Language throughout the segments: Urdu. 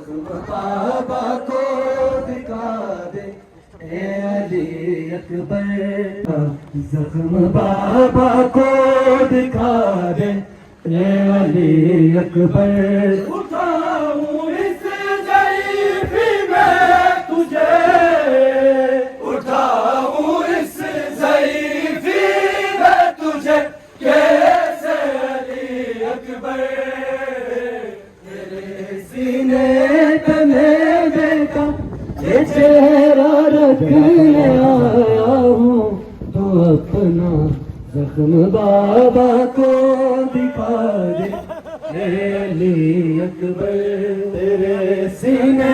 زخم بابا کو دکھا دے اے علی اکبر زخم بابا کو دکھا دے اے علی اکبر اٹھاؤں اس ضعیفی میں تجھے اٹھاؤں اس ضعیفی میں تجھے کیسے علی اکبر تیرے سینے پہ میں بیٹا یہ چہرہ رکھنے آیا ہوں تو اپنا زخم بابا کو دکھا دے اے علی اکبر تیرے سینے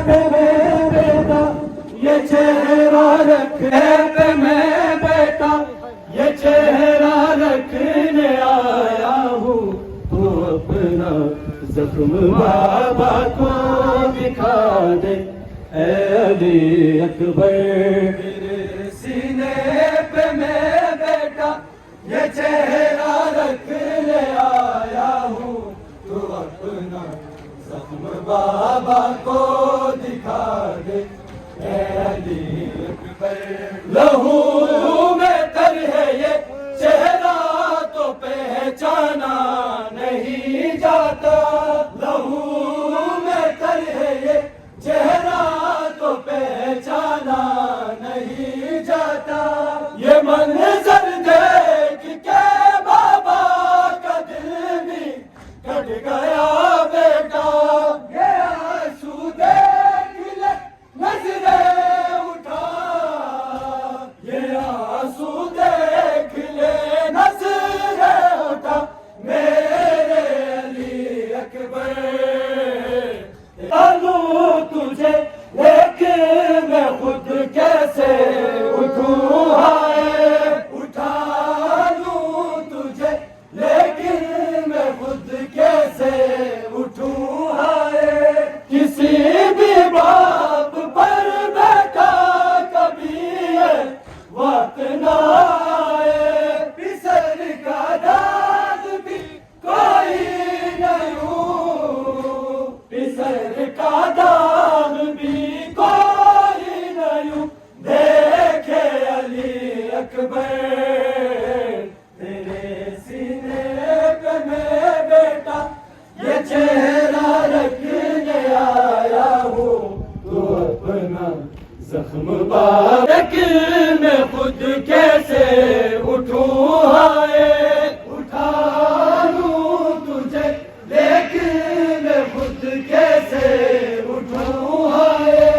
پہ میں بیٹا یہ چہرہ رکھنے پہ میں بیٹا یہ چہرہ رکھنے آیا ہوں تو اپنا زخم بابا کو دکھا دے اے علی اکبر تیرے سینے پہ میں بیٹا یہ چہرہ رکھنے آیا ہوں تو اپنا زخم بابا کو دکھا دے اے علی اکبر لہو میں تر ہے یہ چہرہ تو پہچانا نہیں جاتا لہو میں تر ہے یہ چہرہ تو پہچانا نہیں جاتا یہ منظر دیکھ کے بابا کا دل بھی کٹ گیا بیٹا یہ آنسو دیکھ لے نظریں اٹھا یہ آنسو دیکھ لے نظریں اٹھا میرے علی اکبر لوں تجھے لیکن میں خود کیسے اٹھوں ہائے اٹھا لوں تجھے لیکن میں خود کیسے اٹھوں ہائے کسی بھی باپ پر بیٹا کبھی یہ وقت نہ آئے پسر کا داد بھی کوئی نہیں پسر کا داغ بھی کوئی نہیں دیکھے علی اکبر تیرے سینے پہ میں بیٹا یہ چہرہ رکھنے آیا ہوں تو اپنا زخم لیکن میں خود کیسے اٹھوں ہائے اٹھا لوں تجھے لیکن میں خود کیسے اٹھوں ہائے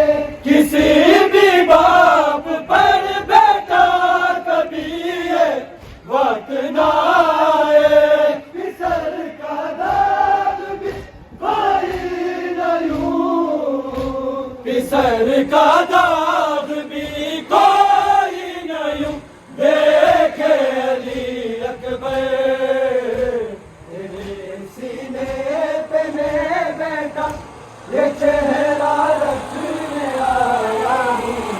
کسی بھی باپ پر بیٹا کبھی یہ وقت نہ آئے پسر کا داد بھی کوئی نہیں پسر کا داد بھی کوئی نہیں دیکھے علی اکبر سینے پہ میں بیٹا یہ چہرہ رکھنے آیا ہوں